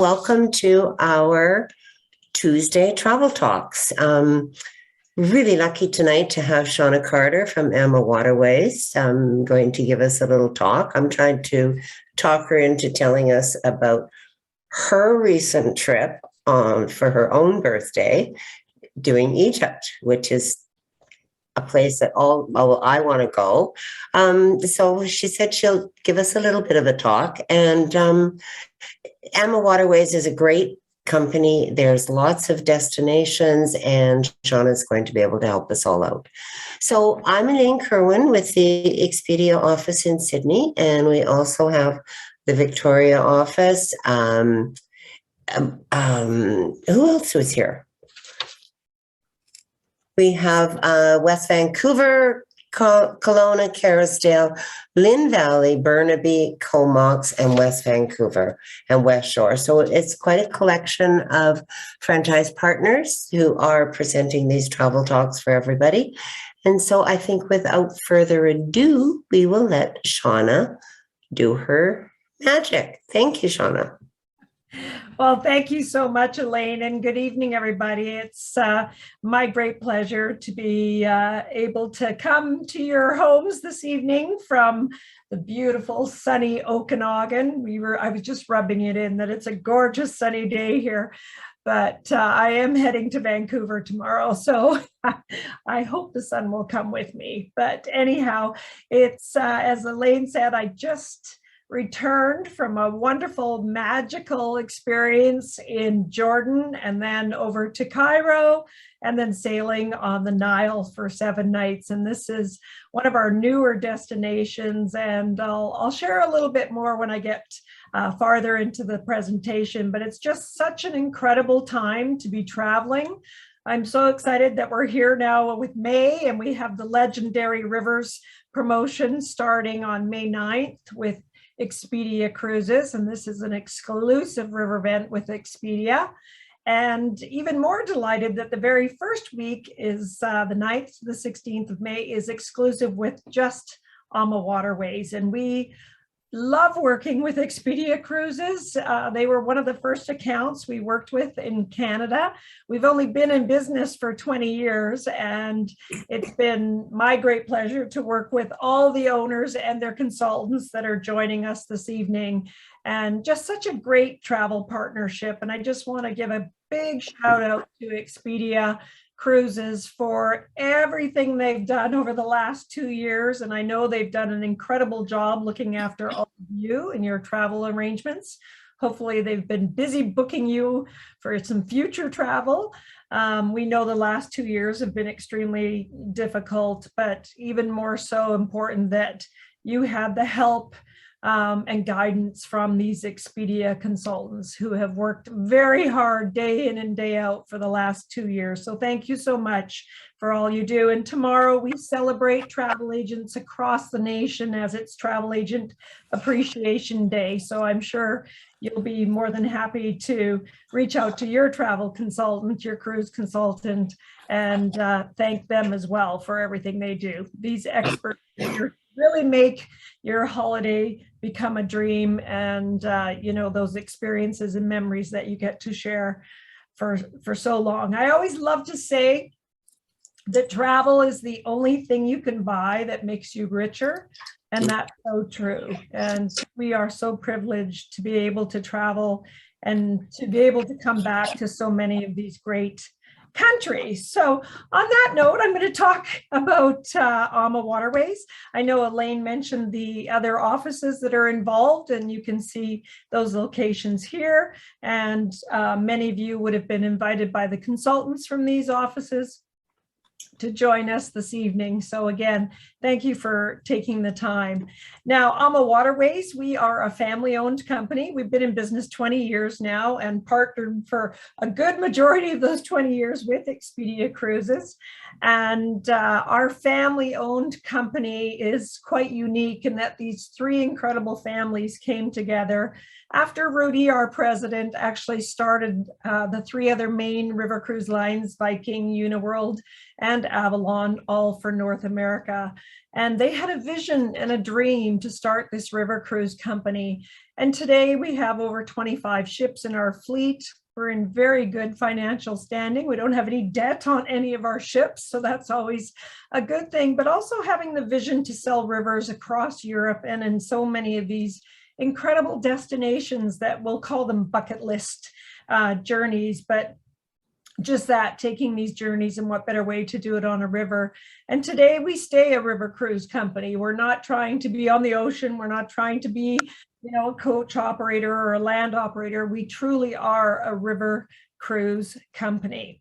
Welcome to our Tuesday Travel Talks. Really lucky tonight to have Shauna Carter from AmaWaterways going to give us a little talk. I'm trying to talk her into telling us about her recent trip for her own birthday, doing Egypt, which is a place that I want to go. So she said she'll give us a little bit of a talk, and AmaWaterways is a great company. There's lots of destinations, and Shauna's going to be able to help us all out. So I'm Elaine Kerwin with the Expedia office in Sydney, and we also have the Victoria office. Who else was here? We have West Vancouver, Kelowna, Kerrisdale, Lynn Valley, Burnaby, Comox, and West Vancouver and West Shore. So it's quite a collection of franchise partners who are presenting these travel talks for everybody. And so I think without further ado, we will let Shauna do her magic. Thank you, Shauna. Well, thank you so much, Elaine, and good evening, everybody. It's my great pleasure to be able to come to your homes this evening from the beautiful sunny Okanagan. I was just rubbing it in that it's a gorgeous sunny day here, but I am heading to Vancouver tomorrow, so I hope the sun will come with me. But anyhow, it's as Elaine said, I just returned from a wonderful, magical experience in Jordan, and then over to Cairo, and then sailing on the Nile for 7 nights. And this is one of our newer destinations, and I'll share a little bit more when I get farther into the presentation, but it's just such an incredible time to be traveling. I'm so excited that we're here now with May, and we have the Legendary Rivers promotion starting on May 9th with Expedia Cruises, and this is an exclusive river event with Expedia. And even more delighted that the very first week is the 9th to the 16th of May is exclusive with just AmaWaterways. And we love working with Expedia Cruises. They were one of the first accounts we worked with in Canada. We've only been in business for 20 years, and it's been my great pleasure to work with all the owners and their consultants that are joining us this evening. And just such a great travel partnership. And I just want to give a big shout out to Expedia Cruises for everything they've done over the last 2 years. And I know they've done an incredible job looking after all of you and your travel arrangements. Hopefully they've been busy booking you for some future travel. We know the last 2 years have been extremely difficult, but even more so important that you had the help and guidance from these Expedia consultants who have worked very hard day in and day out for the last 2 years. So thank you so much for all you do. And tomorrow we celebrate travel agents across the nation as it's Travel Agent Appreciation Day. So I'm sure you'll be more than happy to reach out to your travel consultant, your cruise consultant, and thank them as well for everything they do. These experts really make your holiday become a dream, and you know, those experiences and memories that you get to share for so long. I always love to say that travel is the only thing you can buy that makes you richer, and that's so true. And we are so privileged to be able to travel and to be able to come back to so many of these great countries. So on that note, I'm going to talk about AmaWaterways. I know Elaine mentioned the other offices that are involved, and you can see those locations here. And many of you would have been invited by the consultants from these offices to join us this evening. So again, thank you for taking the time. Now, AmaWaterways, we are a family-owned company. We've been in business 20 years now and partnered for a good majority of those 20 years with Expedia Cruises. And our family-owned company is quite unique in that these 3 incredible families came together after Rudy, our president, actually started the 3 other main river cruise lines, Viking, Uniworld, and Avalon, all for North America. And they had a vision and a dream to start this river cruise company. And today we have over 25 ships in our fleet. We're in very good financial standing. We don't have any debt on any of our ships, so that's always a good thing. But also having the vision to sell rivers across Europe and in so many of these incredible destinations that we'll call them bucket list journeys, but just that, taking these journeys, and what better way to do it on a river. And today we stay a river cruise company. We're not trying to be on the ocean. We're not trying to be, a coach operator or a land operator. We truly are a river cruise company.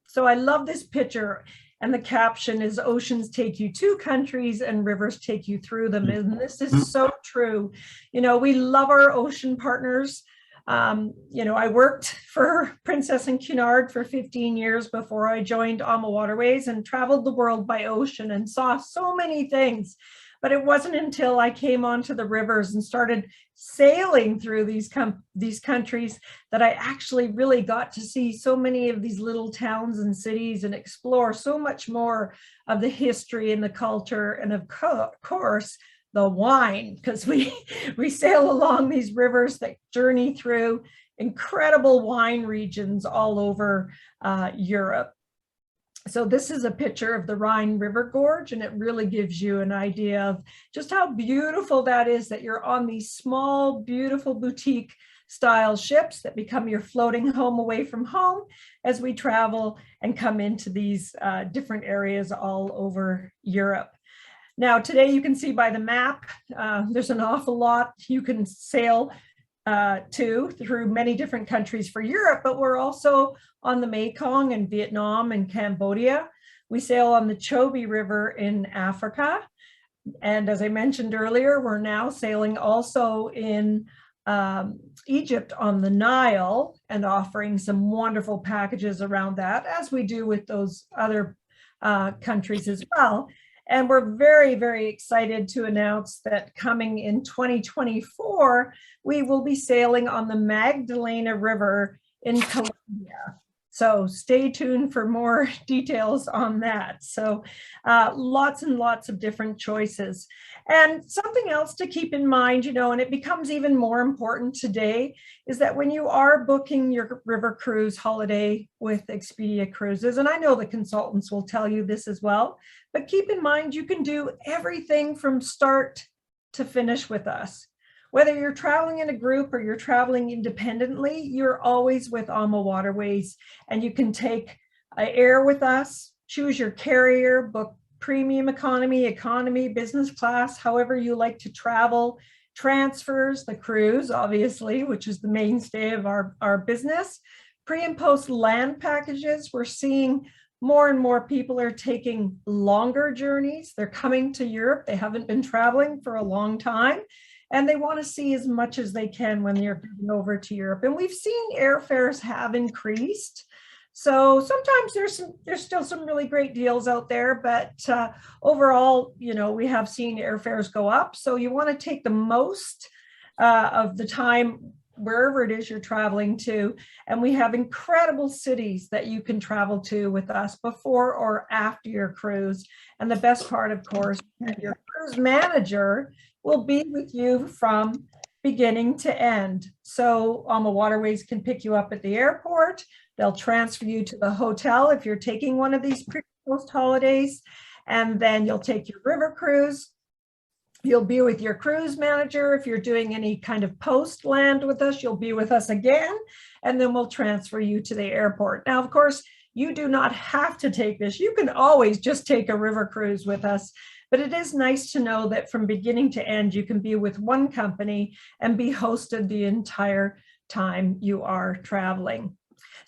So I love this picture. And the caption is, oceans take you to countries and rivers take you through them. And this is so true. We love our ocean partners. I worked for Princess and Cunard for 15 years before I joined AmaWaterways, and traveled the world by ocean and saw so many things. But it wasn't until I came onto the rivers and started sailing through these countries that I actually really got to see so many of these little towns and cities and explore so much more of the history and the culture, and of course, the wine, because we sail along these rivers that journey through incredible wine regions all over Europe. So this is a picture of the Rhine River Gorge, and it really gives you an idea of just how beautiful that is, that you're on these small, beautiful boutique style ships that become your floating home away from home as we travel and come into these different areas all over Europe. Now, today you can see by the map, there's an awful lot you can sail through many different countries for Europe, but we're also on the Mekong in Vietnam and Cambodia. We sail on the Chobe River in Africa. And as I mentioned earlier, we're now sailing also in Egypt on the Nile, and offering some wonderful packages around that, as we do with those other countries as well. And we're very, very excited to announce that coming in 2024, we will be sailing on the Magdalena River in Colombia. So stay tuned for more details on that. So lots and lots of different choices. And something else to keep in mind, and it becomes even more important today, is that when you are booking your river cruise holiday with Expedia Cruises, and I know the consultants will tell you this as well, but keep in mind you can do everything from start to finish with us. Whether you're traveling in a group or you're traveling independently, you're always with AmaWaterways, and you can take air with us, choose your carrier, book premium economy, business class, however you like to travel, transfers, the cruise, obviously, which is the mainstay of our business, pre and post land packages. We're seeing more and more people are taking longer journeys. They're coming to Europe. They haven't been traveling for a long time, and they want to see as much as they can when they're coming over to Europe. And we've seen airfares have increased. So sometimes there's still some really great deals out there, but overall, we have seen airfares go up. So you want to take the most of the time wherever it is you're traveling to. And we have incredible cities that you can travel to with us before or after your cruise. And the best part, of course, your cruise manager will be with you from beginning to end. So AmaWaterways can pick you up at the airport. They'll transfer you to the hotel if you're taking one of these pre-post holidays, and then you'll take your river cruise. You'll be with your cruise manager. If you're doing any kind of post land with us, you'll be with us again, and then we'll transfer you to the airport. Now, of course, you do not have to take this. You can always just take a river cruise with us, but it is nice to know that from beginning to end, you can be with one company and be hosted the entire time you are traveling.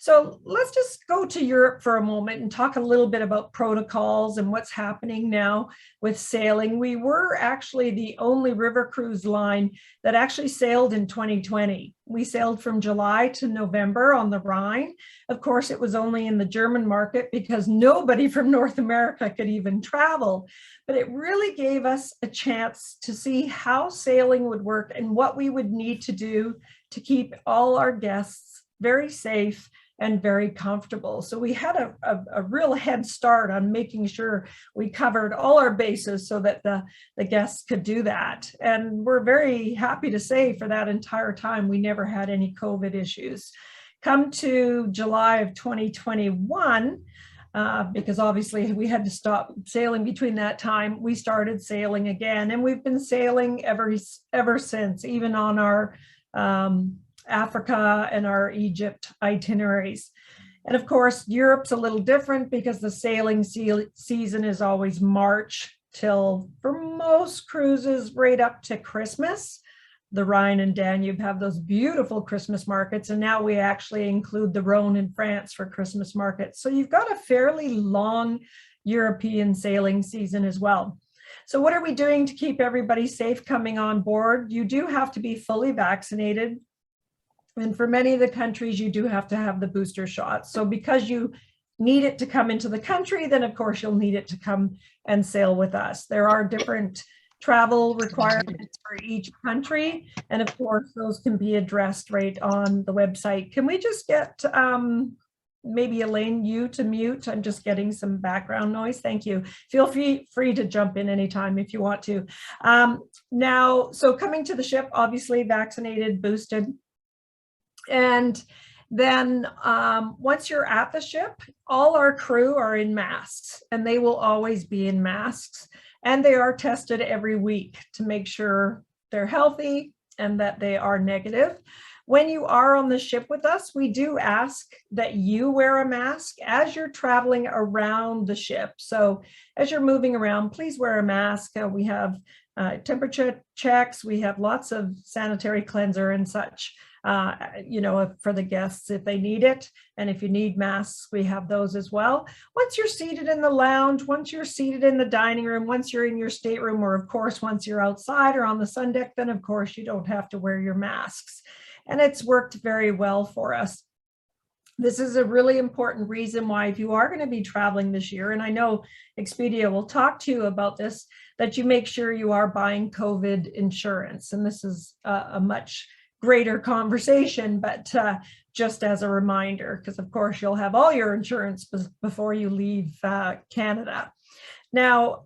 So let's just go to Europe for a moment and talk a little bit about protocols and what's happening now with sailing. We were actually the only river cruise line that actually sailed in 2020. We sailed from July to November on the Rhine. Of course, it was only in the German market because nobody from North America could even travel. But it really gave us a chance to see how sailing would work and what we would need to do to keep all our guests very safe and very comfortable. So we had a real head start on making sure we covered all our bases so that the guests could do that. And we're very happy to say for that entire time, we never had any COVID issues. Come to July of 2021, because obviously we had to stop sailing between that time, we started sailing again, and we've been sailing ever since, even on our Africa and our Egypt itineraries. And of course, Europe's a little different because the sailing season is always March till, for most cruises, right up to Christmas. The Rhine and Danube have those beautiful Christmas markets, and now we actually include the Rhone in France for Christmas markets. So you've got a fairly long European sailing season as well. So what are we doing to keep everybody safe coming on board? You do have to be fully vaccinated. And for many of the countries, you do have to have the booster shot. So because you need it to come into the country, then of course you'll need it to come and sail with us. There are different travel requirements for each country. And of course, those can be addressed right on the website. Can we just get maybe Elaine, you to mute? I'm just getting some background noise. Thank you. Feel free to jump in anytime if you want to. Now, so coming to the ship, obviously vaccinated, boosted. And then once you're at the ship, all our crew are in masks, and they will always be in masks. And they are tested every week to make sure they're healthy and that they are negative. When you are on the ship with us, we do ask that you wear a mask as you're traveling around the ship. So as you're moving around, please wear a mask. We have temperature checks. We have lots of sanitary cleanser and such, for the guests if they need it. And if you need masks, we have those as well. Once you're seated in the lounge, once you're seated in the dining room, once you're in your stateroom, or of course, once you're outside or on the sun deck, then of course you don't have to wear your masks. And it's worked very well for us. This is a really important reason why, if you are going to be traveling this year, and I know Expedia will talk to you about this, that you make sure you are buying COVID insurance. And this is a much greater conversation, but just as a reminder, because of course you'll have all your insurance before you leave Canada. Now,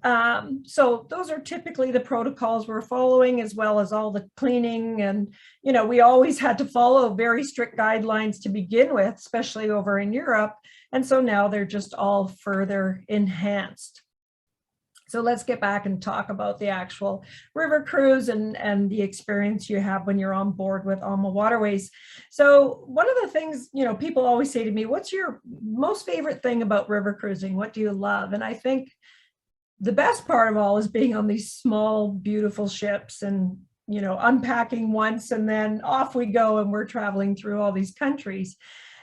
so those are typically the protocols we're following, as well as all the cleaning. And, we always had to follow very strict guidelines to begin with, especially over in Europe. And so now they're just all further enhanced. So let's get back and talk about the actual river cruise and the experience you have when you're on board with AmaWaterways. So one of the things, people always say to me, what's your most favorite thing about river cruising? What do you love? And I think the best part of all is being on these small, beautiful ships and, unpacking once and then off we go, and we're traveling through all these countries.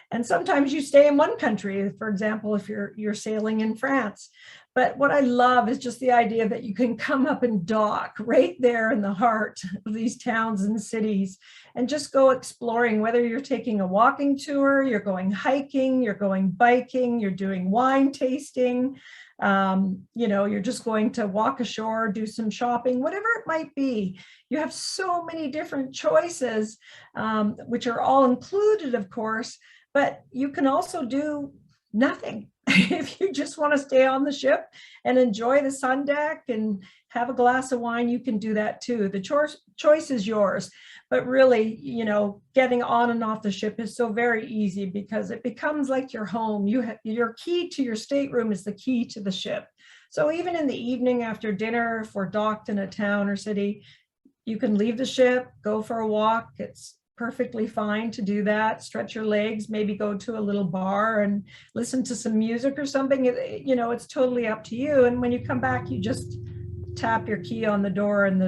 And sometimes you stay in one country, for example, if you're sailing in France. But what I love is just the idea that you can come up and dock right there in the heart of these towns and cities and just go exploring, whether you're taking a walking tour, you're going hiking, you're going biking, you're doing wine tasting, you're just going to walk ashore, do some shopping, whatever it might be. You have so many different choices, which are all included, of course, but you can also do nothing. If you just want to stay on the ship and enjoy the sun deck and have a glass of wine, you can do that too. The choice is yours. But really, getting on and off the ship is so very easy because it becomes like your home. Your key to your stateroom is the key to the ship. So even in the evening after dinner, if we're docked in a town or city, you can leave the ship, go for a walk. It's perfectly fine to do that. Stretch your legs, maybe go to a little bar and listen to some music or something. It's totally up to you. And when you come back, you just tap your key on the door and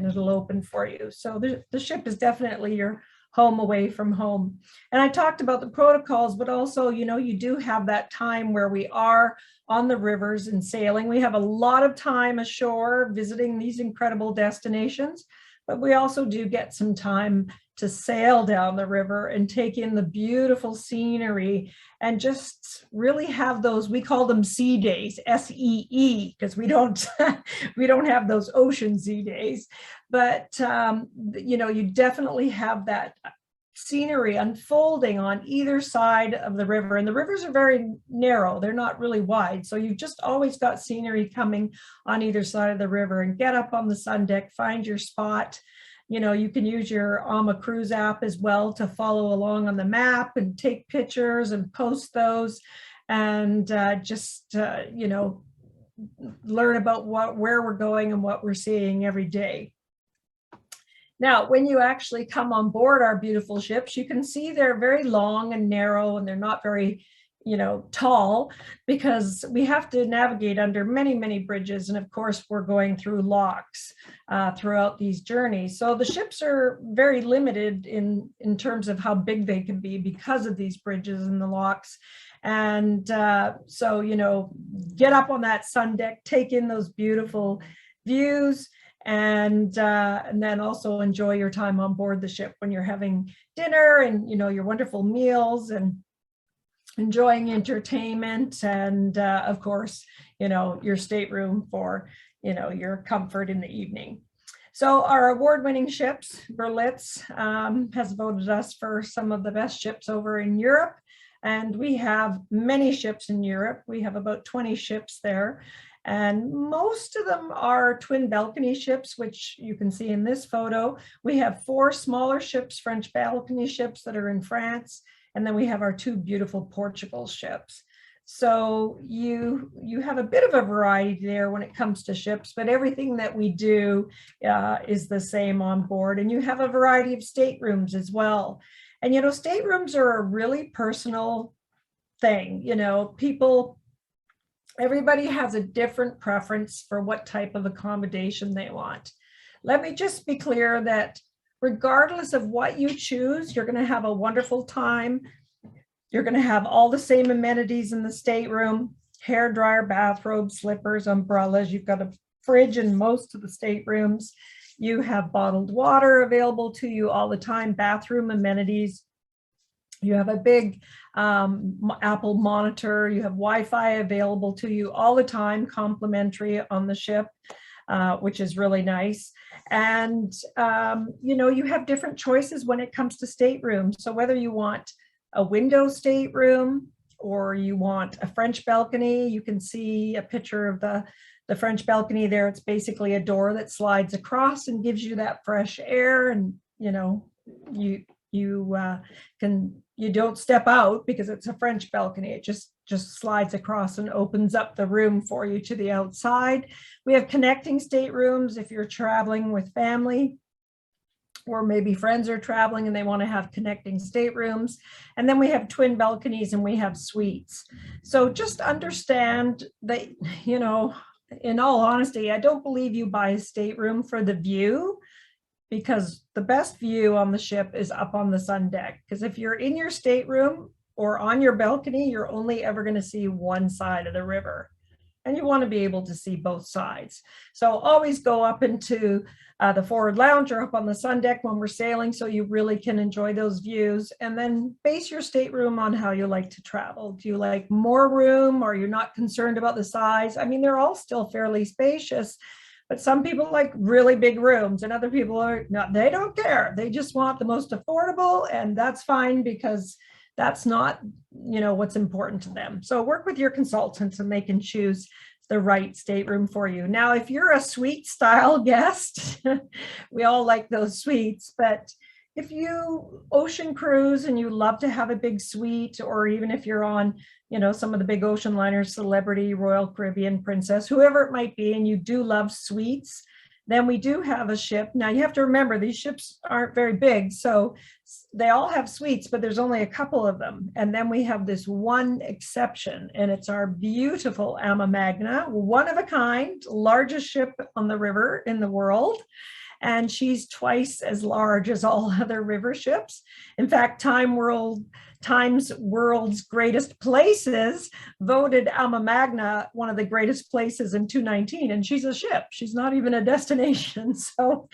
it'll open for you. So the ship is definitely your home away from home. And I talked about the protocols, but also, you do have that time where we are on the rivers and sailing. We have a lot of time ashore visiting these incredible destinations, but we also do get some time to sail down the river and take in the beautiful scenery and just really have those, we call them sea days, SEE, because we don't have those ocean sea days, but you definitely have that scenery unfolding on either side of the river. And the rivers are very narrow. They're not really wide. So you've just always got scenery coming on either side of the river. And get up on the sun deck, find your spot. You know, you can use your AmaCruise app as well to follow along on the map and take pictures and post those, and you know, learn about where we're going and what we're seeing every day. Now, when you actually come on board our beautiful ships, you can see they're very long and narrow, and they're not very, you know, tall, because we have to navigate under many, many bridges. And of course, we're going through locks throughout these journeys. So the ships are very limited in terms of how big they can be because of these bridges and the locks. And so, you know, get up on that sun deck, take in those beautiful views, and then also enjoy your time on board the ship when you're having dinner and, you know, your wonderful meals and enjoying entertainment, and of course, you know, your stateroom for, you know, your comfort in the evening. So our award-winning ships, Berlitz, has voted us for some of the best ships over in Europe. And we have many ships in Europe. We have about 20 ships there. And most of them are twin balcony ships, which you can see in this photo. We have 4 smaller ships, French balcony ships, that are in France. And then we have our 2 beautiful Portugal ships. So you have a bit of a variety there when it comes to ships, but everything that we do is the same on board. And you have a variety of staterooms as well. And, you know, staterooms are a really personal thing. You know, everybody has a different preference for what type of accommodation they want. Let me just be clear that regardless of what you choose, you're going to have a wonderful time. You're going to have all the same amenities in the stateroom: hair dryer, bathrobe, slippers, umbrellas. You've got a fridge in most of the staterooms. You have bottled water available to you all the time, bathroom amenities. You have a big Apple monitor. You have Wi-Fi available to you all the time, complimentary on the ship, which is really nice. And, you know, you have different choices when it comes to staterooms. So whether you want a window stateroom or you want a French balcony, you can see a picture of the French balcony there. It's basically a door that slides across and gives you that fresh air. And, you know, you don't step out because it's a French balcony. It just slides across and opens up the room for you to the outside. We have connecting staterooms if you're traveling with family, or maybe friends are traveling and they want to have connecting staterooms. And then we have twin balconies and we have suites. So just understand that, you know, in all honesty, I don't believe you buy a stateroom for the view, because the best view on the ship is up on the sun deck. Because if you're in your stateroom or on your balcony, you're only ever going to see one side of the river. And you want to be able to see both sides. So always go up into the forward lounge or up on the sun deck when we're sailing, so you really can enjoy those views. And then base your stateroom on how you like to travel. Do you like more room, or you're not concerned about the size? I mean, they're all still fairly spacious, but some people like really big rooms, and other people are not, they don't care. They just want the most affordable, and that's fine, because that's not, you know, what's important to them. So work with your consultants and they can choose the right stateroom for you. Now, if you're a suite style guest, we all like those suites, but if you ocean cruise and you love to have a big suite, or even if you're on, you know, some of the big ocean liners, Celebrity, Royal Caribbean, Princess, whoever it might be, and you do love suites, then we do have a ship. Now you have to remember, these ships aren't very big, so they all have suites, but there's only a couple of them. And then we have this one exception, and it's our beautiful Ama Magna, one of a kind, largest ship on the river in the world. And she's twice as large as all other river ships. In fact, Time's World's Greatest Places voted Ama Magna one of the greatest places in 2019, and she's a ship. She's not even a destination. So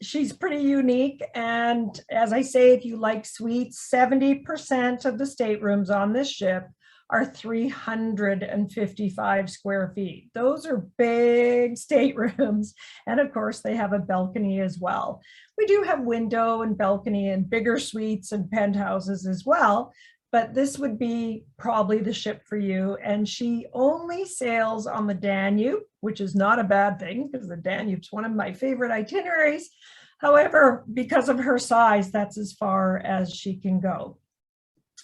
she's pretty unique. And as I say, if you like suites, 70% of the staterooms on this ship are 355 square feet. Those are big staterooms. And of course, they have a balcony as well. We do have window and balcony and bigger suites and penthouses as well, but this would be probably the ship for you. And she only sails on the Danube, which is not a bad thing because the Danube's one of my favorite itineraries. However, because of her size, that's as far as she can go.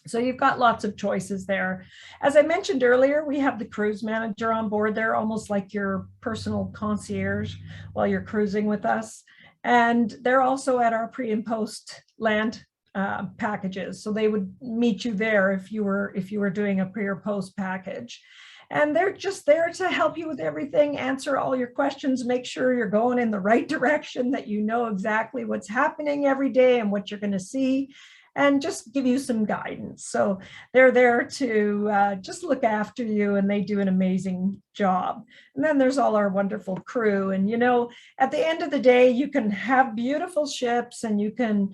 So you've got lots of choices there. As I mentioned earlier, we have the cruise manager on board there, almost like your personal concierge while you're cruising with us. And they're also at our pre and post land packages. So they would meet you there if you were doing a pre or post package. And they're just there to help you with everything, answer all your questions, make sure you're going in the right direction, that you know exactly what's happening every day and what you're going to see, and just give you some guidance. So they're there to just look after you, and they do an amazing job. And then there's all our wonderful crew. And, you know, at the end of the day, you can have beautiful ships and you can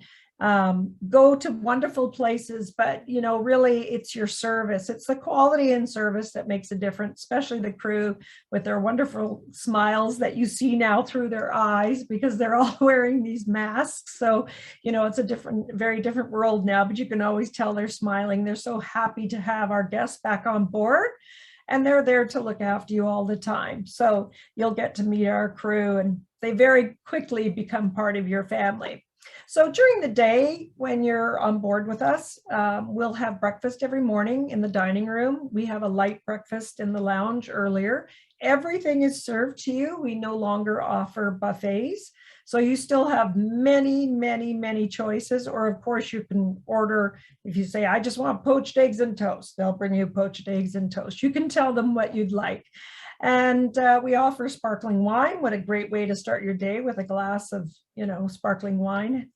go to wonderful places, but, you know, really it's your service. It's the quality and service that makes a difference, especially the crew with their wonderful smiles that you see now through their eyes because they're all wearing these masks. So, you know, it's a very different world now, but you can always tell they're smiling. They're so happy to have our guests back on board, and they're there to look after you all the time. So you'll get to meet our crew, and they very quickly become part of your family. So during the day, when you're on board with us, we'll have breakfast every morning in the dining room. We have a light breakfast in the lounge earlier. Everything is served to you. We no longer offer buffets. So you still have many, many, many choices. Or of course you can order, if you say, I just want poached eggs and toast, they'll bring you poached eggs and toast. You can tell them what you'd like. And we offer sparkling wine. What a great way to start your day, with a glass of, you know, sparkling wine,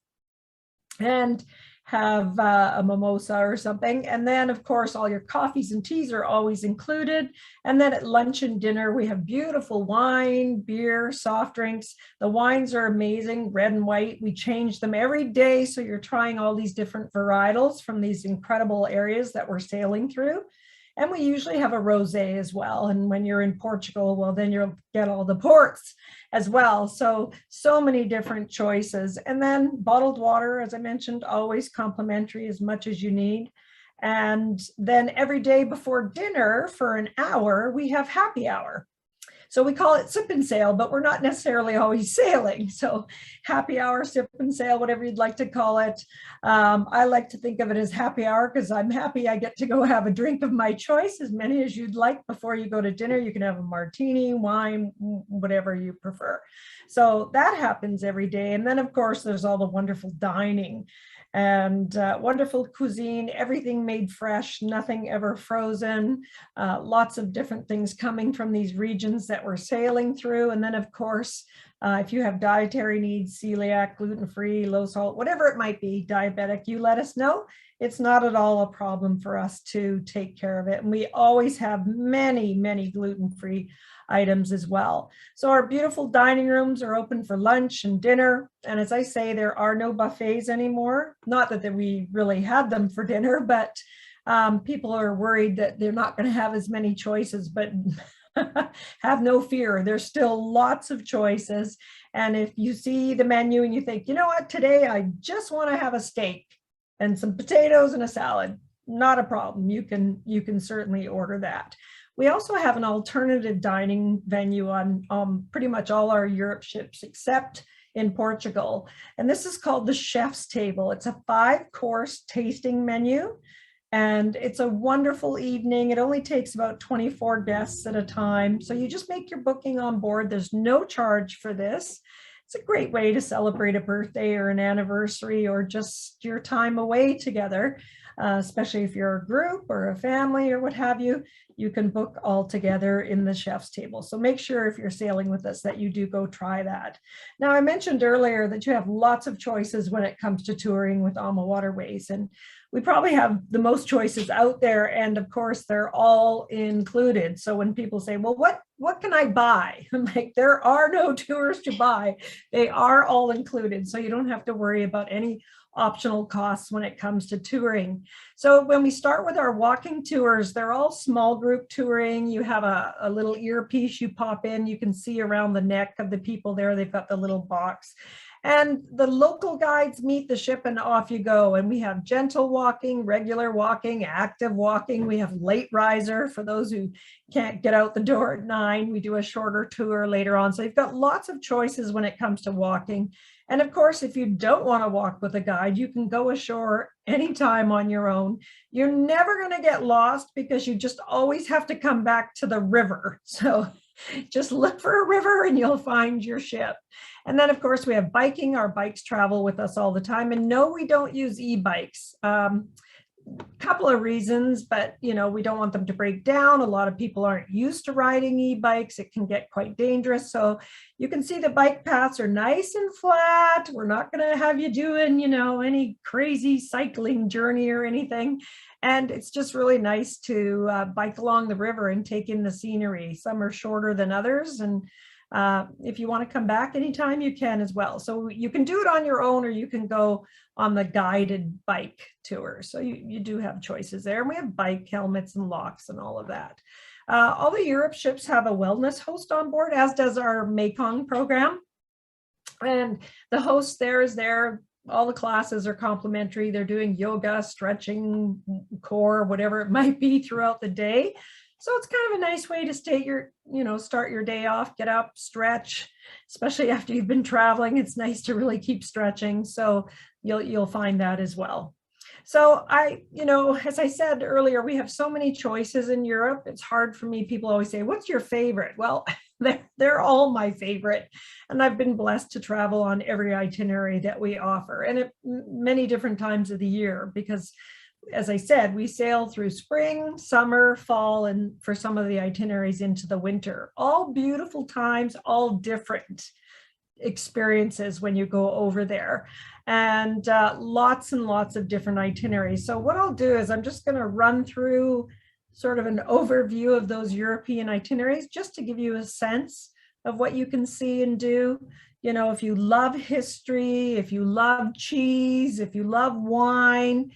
and have a mimosa or something. And then of course, all your coffees and teas are always included. And then at lunch and dinner, we have beautiful wine, beer, soft drinks. The wines are amazing, red and white. We change them every day. So you're trying all these different varietals from these incredible areas that we're sailing through. And we usually have a rosé as well. And when you're in Portugal, well, then you'll get all the ports as well. So many different choices. And then bottled water, as I mentioned, always complimentary as much as you need. And then every day before dinner for an hour, we have happy hour. So we call it sip and sail, but we're not necessarily always sailing. So happy hour, sip and sail, whatever you'd like to call it. I like to think of it as happy hour because I'm happy I get to go have a drink of my choice, as many as you'd like before you go to dinner. You can have a martini, wine, whatever you prefer. So that happens every day. And then of course, there's all the wonderful dining and wonderful cuisine, everything made fresh, nothing ever frozen, lots of different things coming from these regions that we're sailing through. And then of course, if you have dietary needs, celiac, gluten-free, low salt, whatever it might be, diabetic, you let us know. It's not at all a problem for us to take care of it. And we always have many, many gluten-free items as well. So our beautiful dining rooms are open for lunch and dinner. And as I say, there are no buffets anymore. Not that we really had them for dinner, but people are worried that they're not going to have as many choices, but have no fear. There's still lots of choices. And if you see the menu and you think, you know what, today I just want to have a steak and some potatoes and a salad, not a problem. You can certainly order that. We also have an alternative dining venue on pretty much all our Europe ships except in Portugal. And this is called the Chef's Table. It's a 5-course tasting menu. And it's a wonderful evening. It only takes about 24 guests at a time. So you just make your booking on board. There's no charge for this. It's a great way to celebrate a birthday or an anniversary or just your time away together, especially if you're a group or a family or what have you. You can book all together in the Chef's Table. So make sure if you're sailing with us that you do go try that. Now, I mentioned earlier that you have lots of choices when it comes to touring with AmaWaterways, and we probably have the most choices out there. And of course, they're all included. So when people say, well, what can I buy? I'm like, there are no tours to buy. They are all included. So you don't have to worry about any optional costs when it comes to touring. So when we start with our walking tours, they're all small group touring. You have a little earpiece you pop in, you can see around the neck of the people there, they've got the little box. And the local guides meet the ship and off you go. And we have gentle walking, regular walking, active walking. We have late riser for those who can't get out the door at 9. We do a shorter tour later on. So you've got lots of choices when it comes to walking. And of course, if you don't want to walk with a guide, you can go ashore anytime on your own. You're never going to get lost because you just always have to come back to the river. So just look for a river and you'll find your ship. And then, of course, we have biking. Our bikes travel with us all the time. And no, we don't use e-bikes. Couple of reasons, but we don't want them to break down. A lot of people aren't used to riding e-bikes. It can get quite dangerous. So you can see the bike paths are nice and flat. We're not going to have you doing, any crazy cycling journey or anything. And it's just really nice to bike along the river and take in the scenery. Some are shorter than others. And if you want to come back anytime, you can as well. So you can do it on your own, or you can go on the guided bike tour. So you do have choices there. And we have bike helmets and locks and all of that. All the Europe ships have a wellness host on board, as does our Mekong program. And the host there is there. All the classes are complimentary. They're doing yoga, stretching, core, whatever it might be throughout the day. So it's kind of a nice way to start your day off, get up, stretch, especially after you've been traveling. It's nice to really keep stretching. So you'll find that as well. So as I said earlier, we have so many choices in Europe. It's hard for me. People always say, what's your favorite? Well, they're all my favorite. And I've been blessed to travel on every itinerary that we offer, and at many different times of the year, because as I said, we sail through spring, summer, fall, and for some of the itineraries into the winter. All beautiful times, all different experiences when you go over there, and lots and lots of different itineraries. So what I'll do is I'm just going to run through sort of an overview of those European itineraries, just to give you a sense of what you can see and do. If you love history, if you love cheese, if you love wine,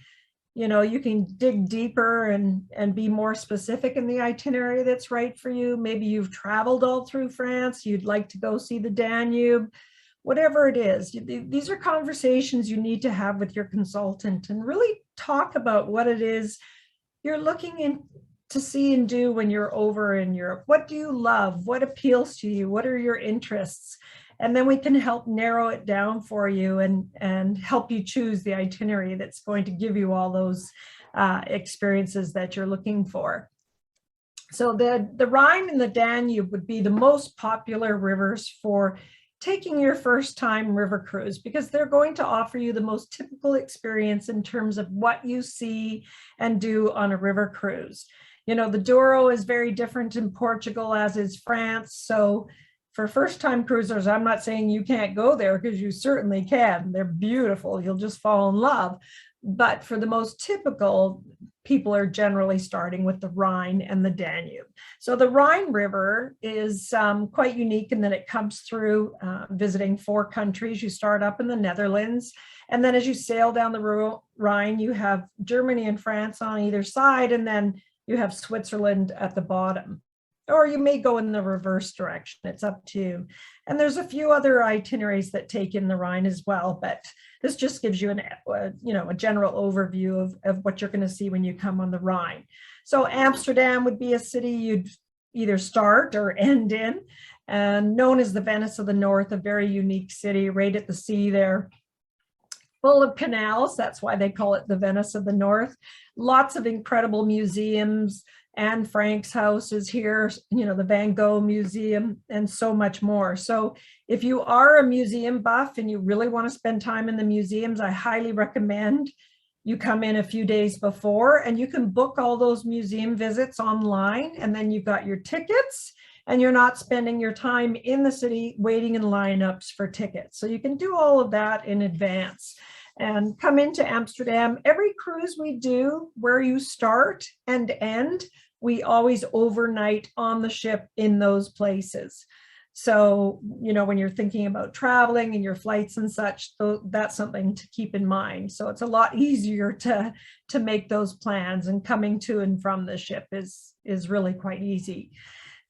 you can dig deeper and be more specific in the itinerary that's right for you. Maybe you've traveled all through France, you'd like to go see the Danube, whatever it is. These are conversations you need to have with your consultant and really talk about what it is you're looking in to see and do when you're over in Europe. What do you love? What appeals to you? What are your interests? And then we can help narrow it down for you and help you choose the itinerary that's going to give you all those experiences that you're looking for. So the Rhine and the Danube would be the most popular rivers for taking your first time river cruise, because they're going to offer you the most typical experience in terms of what you see and do on a river cruise. The Dural is very different in Portugal, as is France. So for first-time cruisers, I'm not saying you can't go there, because you certainly can. They're beautiful. You'll just fall in love. But for the most typical, people are generally starting with the Rhine and the Danube. So the Rhine River is quite unique in that it comes through visiting 4 countries. You start up in the Netherlands, and then as you sail down the Rhine, you have Germany and France on either side, and then you have Switzerland at the bottom. Or you may go in the reverse direction. It's up to you. And there's a few other itineraries that take in the Rhine as well, but this just gives you a general overview of what you're going to see when you come on the Rhine. So Amsterdam would be a city you'd either start or end in, and known as the Venice of the North, a very unique city right at the sea there, full of canals. That's why they call it the Venice of the North. Lots of incredible museums. Anne Frank's house is here, the Van Gogh Museum, and so much more. So if you are a museum buff and you really want to spend time in the museums, I highly recommend you come in a few days before, and you can book all those museum visits online, and then you've got your tickets, and you're not spending your time in the city waiting in lineups for tickets. So you can do all of that in advance and come into Amsterdam. Every cruise we do, where you start and end, we always overnight on the ship in those places. So, when you're thinking about traveling and your flights and such, that's something to keep in mind. So it's a lot easier to make those plans, and coming to and from the ship is really quite easy.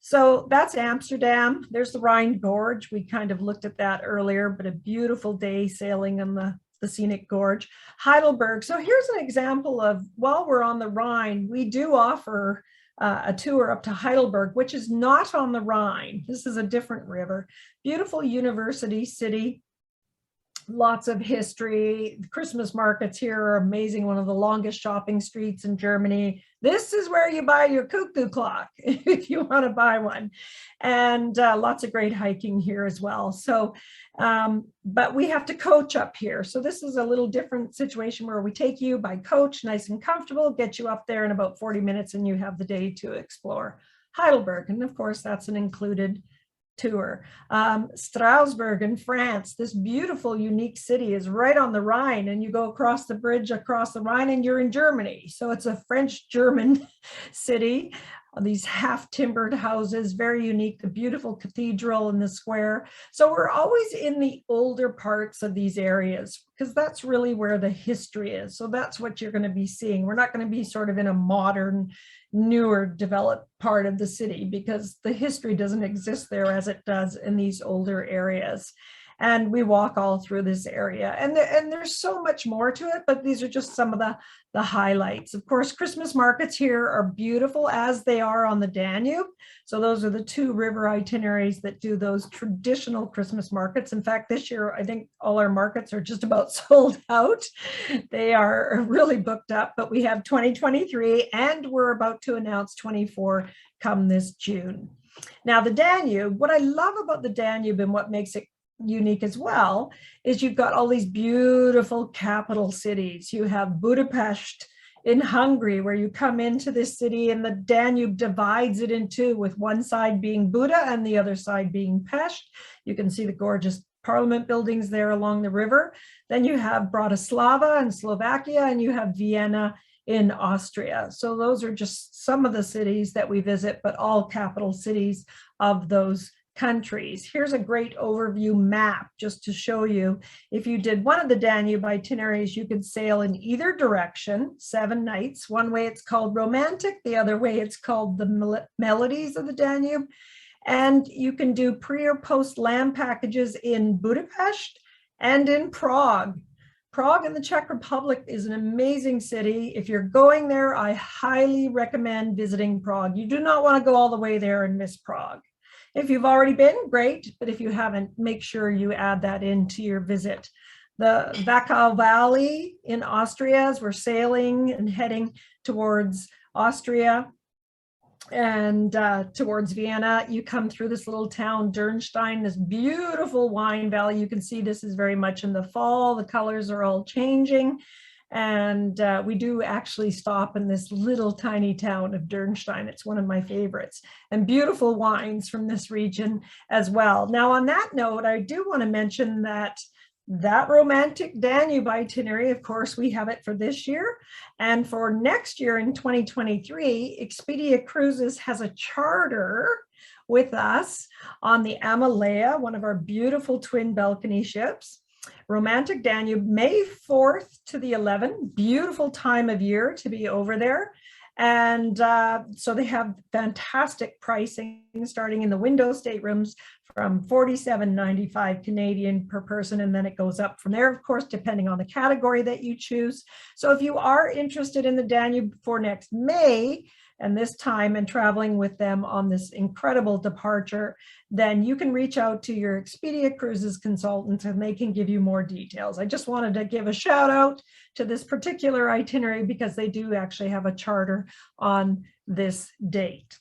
So that's Amsterdam. There's the Rhine Gorge. We kind of looked at that earlier, but a beautiful day sailing on the scenic gorge. Heidelberg. So here's an example of, while we're on the Rhine, we do offer a tour up to Heidelberg, which is not on the Rhine. This is a different river. Beautiful university city. Lots of history. The Christmas markets here are amazing. One of the longest shopping streets in Germany. This is where you buy your cuckoo clock if you want to buy one. And lots of great hiking here as well. So, but we have to coach up here. So this is a little different situation where we take you by coach, nice and comfortable, get you up there in about 40 minutes, and you have the day to explore Heidelberg. And of course, that's an included tour. Strasbourg in France, this beautiful, unique city, is right on the Rhine, and you go across the bridge across the Rhine and you're in Germany. So it's a French-German city. These half-timbered houses, very unique, the beautiful cathedral in the square. So we're always in the older parts of these areas because that's really where the history is. So that's what you're going to be seeing. We're not going to be sort of in a modern, newer, developed part of the city because the history doesn't exist there as it does in these older areas. And we walk all through this area, and there's so much more to it, but these are just some of the highlights. Of course, Christmas markets here are beautiful, as they are on the Danube. So those are the two river itineraries that do those traditional Christmas markets. In fact, this year, I think all our markets are just about sold out. They are really booked up, but we have 2023, and we're about to announce 24 come this June. Now, the Danube, what I love about the Danube and what makes it unique as well is you've got all these beautiful capital cities. You have Budapest in Hungary, where you come into this city and the Danube divides it in two, with one side being Buda and the other side being Pest. You can see the gorgeous parliament buildings there along the river. Then you have Bratislava in Slovakia, and you have Vienna in Austria. So those are just some of the cities that we visit, but all capital cities of those countries. Here's a great overview map just to show you. If you did one of the Danube itineraries, you could sail in either direction, 7 nights. One way it's called Romantic, the other way it's called the Melodies of the Danube. And you can do pre or post land packages in Budapest and in Prague. Prague in the Czech Republic is an amazing city. If you're going there, I highly recommend visiting Prague. You do not want to go all the way there and miss Prague. If you've already been, great, but if you haven't, make sure you add that into your visit. The Vaca Valley in Austria, as we're sailing and heading towards Austria and towards Vienna, you come through this little town, Dürnstein, this beautiful wine valley. You can see this is very much in the fall. The colors are all changing. And we do actually stop in this little tiny town of Dürnstein. It's one of my favorites, and beautiful wines from this region as well. Now, on that note, I do want to mention that Romantic Danube itinerary, of course, we have it for this year. And for next year in 2023, Expedia Cruises has a charter with us on the Amalea, one of our beautiful twin balcony ships. Romantic Danube, May 4th to the 11th, beautiful time of year to be over there. And so they have fantastic pricing, starting in the window staterooms from $47.95 Canadian per person, and then it goes up from there, of course, depending on the category that you choose. So if you are interested in the Danube for next May, and this time, and traveling with them on this incredible departure, then you can reach out to your Expedia Cruises consultant and they can give you more details. I just wanted to give a shout out to this particular itinerary because they do actually have a charter on this date.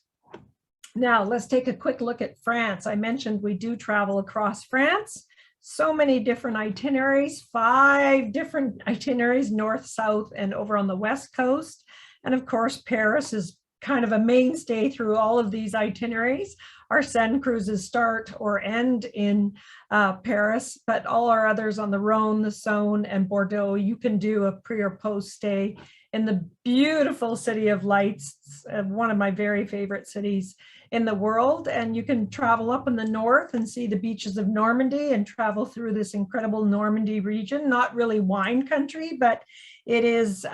Now, let's take a quick look at France. I mentioned we do travel across France. So many different itineraries, 5 different itineraries, north, south, and over on the west coast. And of course, Paris is kind of a mainstay through all of these itineraries. Our Seine cruises start or end in Paris, but all our others on the Rhone, the Saône, and Bordeaux, you can do a pre or post stay in the beautiful City of Lights, one of my very favorite cities in the world. And you can travel up in the north and see the beaches of Normandy and travel through this incredible Normandy region. Not really wine country, but it is,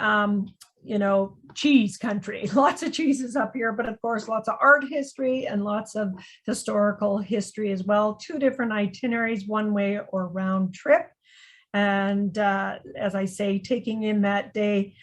you know, cheese country. Lots of cheeses up here, but of course, lots of art history and lots of historical history as well. 2 different itineraries, one way or round trip. And as I say, taking in that day,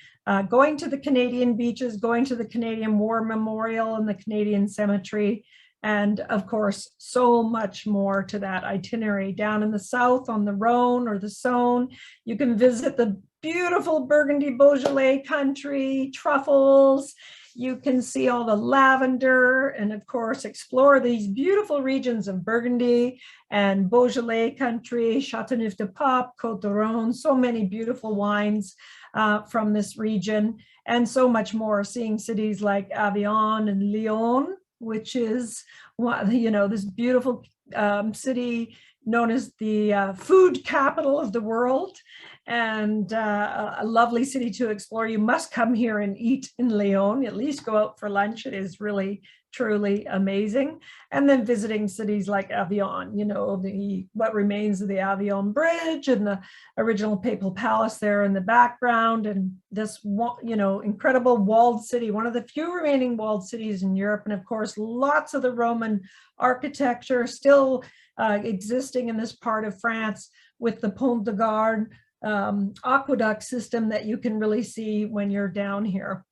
going to the Canadian beaches, going to the Canadian War Memorial and the Canadian Cemetery, and of course, so much more to that itinerary. Down in the south on the Rhone or the Saône, you can visit the beautiful Burgundy Beaujolais country, truffles. You can see all the lavender and of course explore these beautiful regions of Burgundy and Beaujolais country, Châteauneuf-du-Pape, Côte d'Or, so many beautiful wines from this region, and so much more, seeing cities like Avignon and Lyon, which is, you know, this beautiful city known as the food capital of the world, and a lovely city to explore. You must come here and eat in Lyon, at least go out for lunch. It is really, truly amazing. And then visiting cities like Avignon, you know, what remains of the Avignon Bridge and the original Papal Palace there in the background, and this, you know, incredible walled city, one of the few remaining walled cities in Europe. And of course, lots of the Roman architecture still existing in this part of France, with the Pont de Gard aqueduct system that you can really see when you're down here.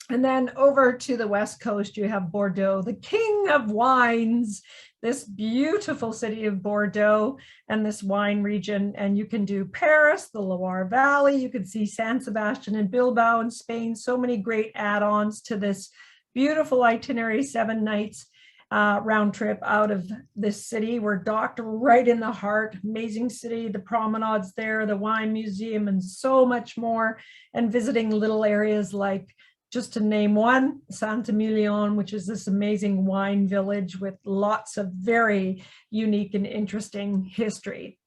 And then over to the west coast, you have Bordeaux, the king of wines, this beautiful city of Bordeaux and this wine region. And you can do Paris, the Loire Valley, you can see San Sebastian and Bilbao in Spain. So many great add-ons to this beautiful itinerary, 7 nights round trip out of this city. We're docked right in the heart, amazing city, the promenades there, the wine museum, and so much more. And visiting little areas like, just to name one, Saint-Emilion, which is this amazing wine village with lots of very unique and interesting history.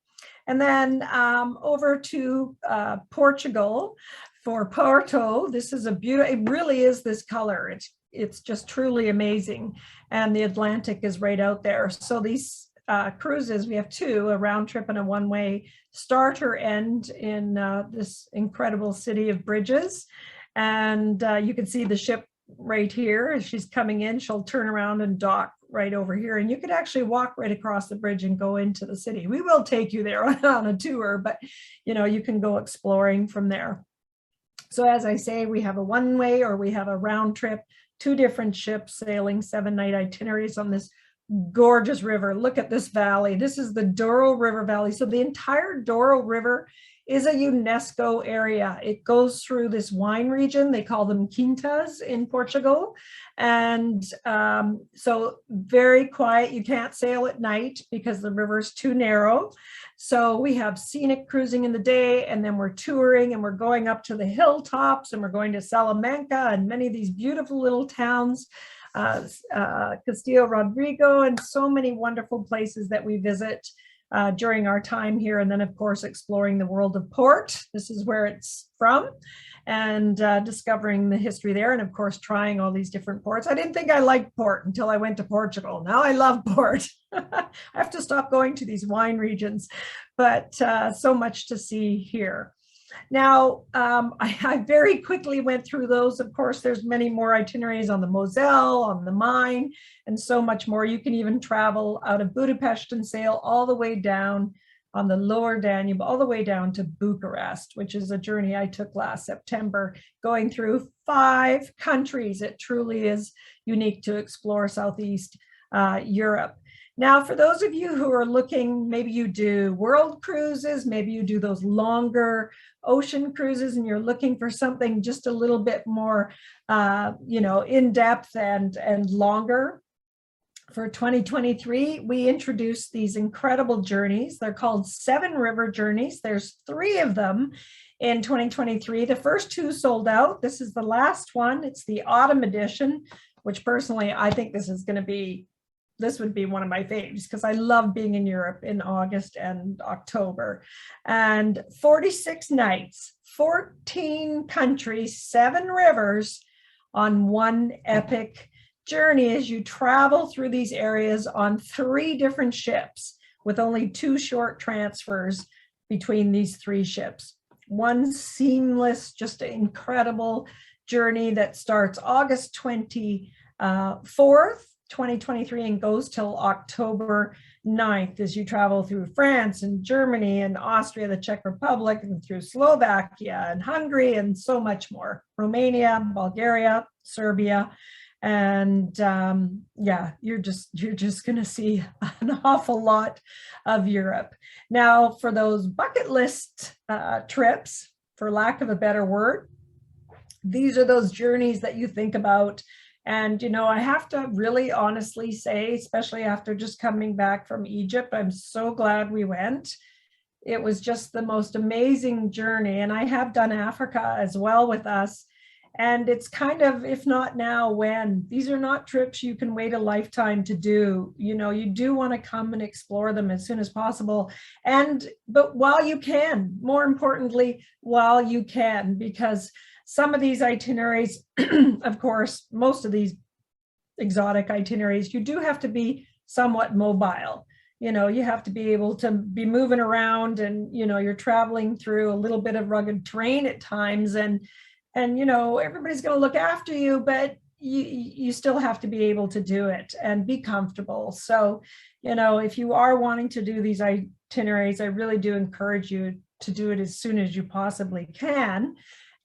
And then over to Portugal for Porto. This is a beautiful, it really is this color. It's just truly amazing. And the Atlantic is right out there. So these cruises, we have 2, a round trip and a one-way, start or end in this incredible city of bridges. And you can see the ship right here. As she's coming in, she'll turn around and dock right over here. And you could actually walk right across the bridge and go into the city. We will take you there on a tour, but you know, you can go exploring from there. So as I say, we have a one-way or we have a round trip, 2 different ships sailing 7-night itineraries on this gorgeous river. Look at this valley. This is the Dural River Valley. So the entire Dural River is a UNESCO area. It goes through this wine region. They call them quintas in Portugal. And so very quiet. You can't sail at night because the river's too narrow. So we have scenic cruising in the day, and then we're touring and we're going up to the hilltops, and we're going to Salamanca and many of these beautiful little towns, Castillo Rodrigo, and so many wonderful places that we visit during our time here. And then of course, exploring the world of port. This is where it's from, and discovering the history there. And of course, trying all these different ports. I didn't think I liked port until I went to Portugal. Now I love port. I have to stop going to these wine regions, but so much to see here. Now, I very quickly went through those. Of course, there's many more itineraries on the Moselle, on the Main, and so much more. You can even travel out of Budapest and sail all the way down on the lower Danube, all the way down to Bucharest, which is a journey I took last September, going through 5 countries. It truly is unique to explore Southeast Europe. Now, for those of you who are looking, maybe you do world cruises, maybe you do those longer ocean cruises, and you're looking for something just a little bit more, you know, in depth and longer. For 2023, we introduced these incredible journeys. They're called 7 river journeys. There's 3 of them in 2023. The first 2 sold out. This is the last one. It's the autumn edition, which personally, I think this is going to be this would be one of my faves because I love being in Europe in August and October. And 46 nights, 14 countries, 7 rivers on one epic journey as you travel through these areas on 3 different ships with only 2 short transfers between these 3 ships. One seamless, just incredible journey that starts August 24th, 2023 and goes till October 9th as you travel through France and Germany and Austria, the Czech Republic, and through Slovakia and Hungary and so much more. Romania, Bulgaria, Serbia. And yeah, you're just going to see an awful lot of Europe. Now, for those bucket list trips, for lack of a better word, these are those journeys that you think about. And, you know, I have to really honestly say, especially after just coming back from Egypt, I'm so glad we went. It was just the most amazing journey. And I have done Africa as well with us. And it's kind of, if not now, when. These are not trips you can wait a lifetime to do. You know, you do want to come and explore them as soon as possible. But while you can, more importantly, while you can, because some of these itineraries, of course, most of these exotic itineraries, you do have to be somewhat mobile. You know, you have to be able to be moving around and, you know, you're traveling through a little bit of rugged terrain at times and, you know, everybody's going to look after you, but you still have to be able to do it and be comfortable. So, you know, if you are wanting to do these itineraries, I really do encourage you to do it as soon as you possibly can.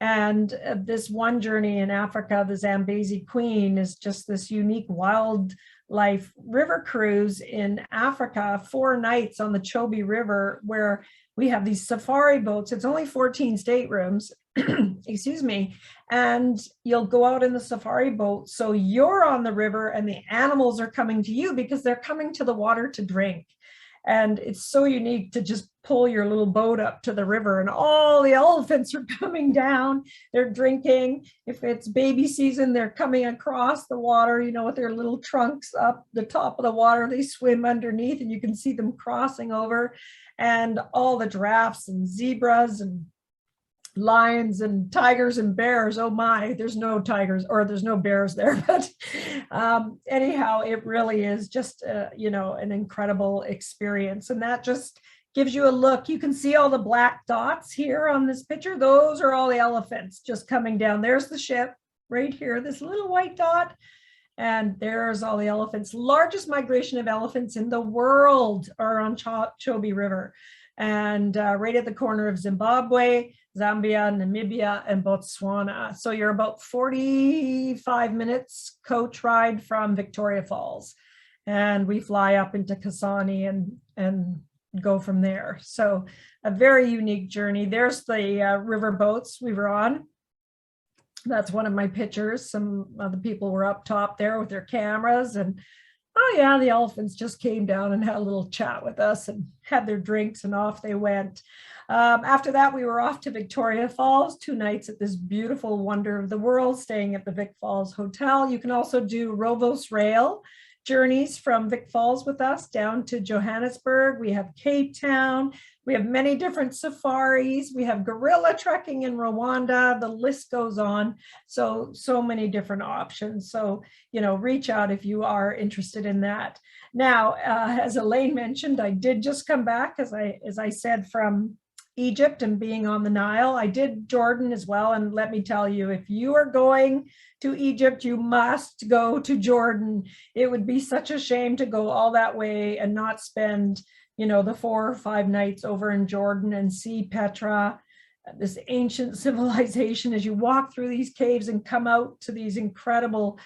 And this one journey in Africa, the Zambezi Queen, is just this unique wildlife river cruise in Africa, 4 nights on the Chobe River, where we have these safari boats. It's only 14 staterooms, excuse me, and you'll go out in the safari boat. So you're on the river and the animals are coming to you because they're coming to the water to drink. And it's so unique to just pull your little boat up to the river and all the elephants are coming down, they're drinking. If it's baby season, they're coming across the water, you know, with their little trunks up the top of the water. They swim underneath and you can see them crossing over. And all the giraffes and zebras and lions and tigers and bears. Oh my, there's no tigers or there's no bears there, but anyhow, it really is just you know, an incredible experience. And that just gives you a look. You can see all the black dots here on this picture. Those are all the elephants just coming down. There's the ship right here, this little white dot. And there's all the elephants. Largest migration of elephants in the world are on Chobe River. And right at the corner of Zimbabwe, Zambia, Namibia, and Botswana. So you're about 45 minutes coach ride from Victoria Falls. And we fly up into Kasane and go from there. So a very unique journey. There's the river boats we were on. That's one of my pictures. Some of the people were up top there with their cameras and oh yeah, the elephants just came down and had a little chat with us and had their drinks and off they went. After that, we were off to Victoria Falls, 2 nights at this beautiful wonder of the world, staying at the Vic Falls Hotel. You can also do Rovos Rail journeys from Vic Falls with us down to Johannesburg. We have Cape Town. We have many different safaris. We have gorilla trekking in Rwanda. The list goes on. So many different options. So, you know, reach out if you are interested in that. Now, as Elaine mentioned, I did just come back, as I said, from Egypt and being on the Nile. I did Jordan as well. And let me tell you, if you are going to Egypt, you must go to Jordan. It would be such a shame to go all that way and not spend, you know, the 4 or 5 nights over in Jordan and see Petra, this ancient civilization, as you walk through these caves and come out to these incredible,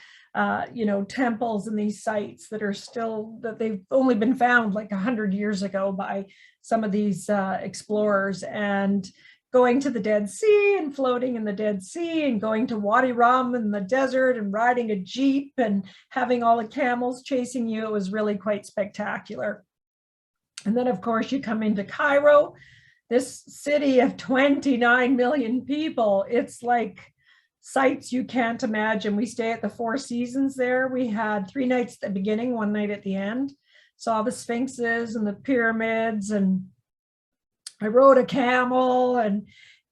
you know, temples and these sites that are still, that they've only been found like 100 years ago by some of these explorers, and going to the Dead Sea and floating in the Dead Sea and going to Wadi Rum in the desert and riding a Jeep and having all the camels chasing you. It was really quite spectacular. And then of course you come into Cairo, this city of 29 million people. It's like sights you can't imagine. We stay at the Four Seasons there. We had 3 nights at the beginning, 1 night at the end. Saw the Sphinxes and the pyramids, and I rode a camel, and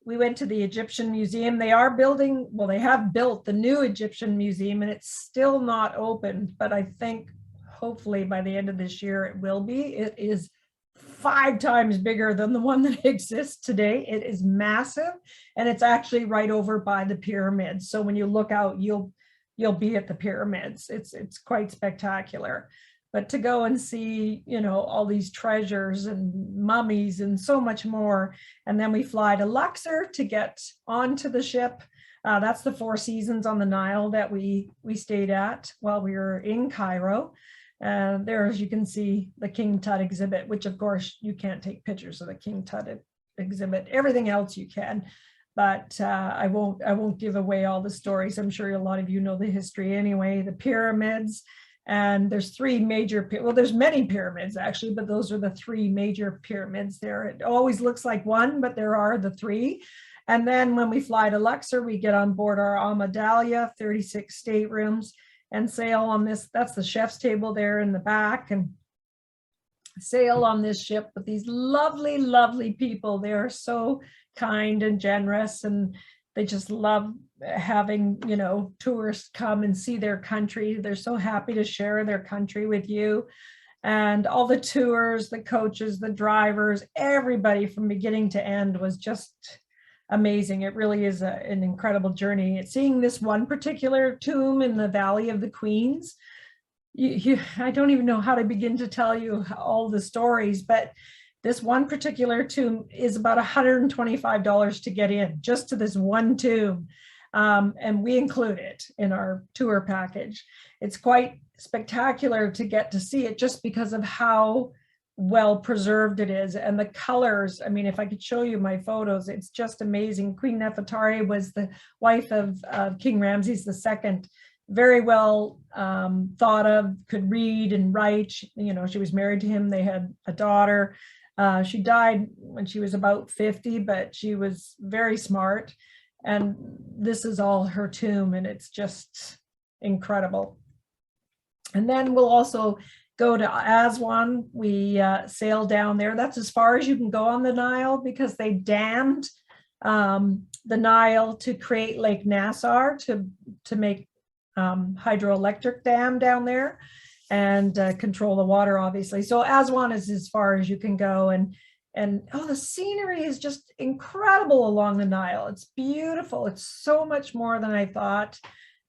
we went to the Egyptian Museum. They are building, well, they have built the new Egyptian Museum, and it's still not opened, but I think hopefully by the end of this year it will be. It is 5 times bigger than the one that exists today. It is massive, and it's actually right over by the pyramids. So when you look out, you'll be at the pyramids. It's quite spectacular. But to go and see, you know, all these treasures and mummies and so much more. And then we fly to Luxor to get onto the ship. That's the Four Seasons on the Nile that we stayed at while we were in Cairo. There, as you can see, the King Tut exhibit, which of course you can't take pictures of the King Tut exhibit. Everything else you can, but I won't give away all the stories. I'm sure a lot of you know the history anyway. The pyramids. And there's 3 major, well, there's many pyramids actually, but those are the 3 major pyramids there. It always looks like one, but there are the 3. And then when we fly to Luxor, we get on board our AmaWaterways, 36 staterooms, and sail on this, that's the chef's table there in the back, and sail on this ship with these lovely, lovely people. They are so kind and generous, and they just love having, you know, tourists come and see their country. They're so happy to share their country with you. And all the tours, the coaches, the drivers, everybody from beginning to end was just amazing. It really is an incredible journey. Seeing this one particular tomb in the Valley of the Queens, I don't even know how to begin to tell you all the stories, but this one particular tomb is about $125 to get in, just to this one tomb. And we include it in our tour package. It's quite spectacular to get to see it just because of how well preserved it is, and the colors. I mean, if I could show you my photos, it's just amazing. Queen Nefertari was the wife of King Ramses II. Very well thought of, could read and write. She was married to him. They had a daughter. She died when she was about 50, but she was very smart. And this is all her tomb, and it's just incredible. And then we'll also go to Aswan. We sail down there. That's as far as you can go on the Nile, because they dammed the Nile to create Lake Nassar to make hydroelectric dam down there and control the water, obviously. So Aswan is as far as you can go, and the scenery is just incredible along the Nile. It's beautiful. It's so much more than I thought.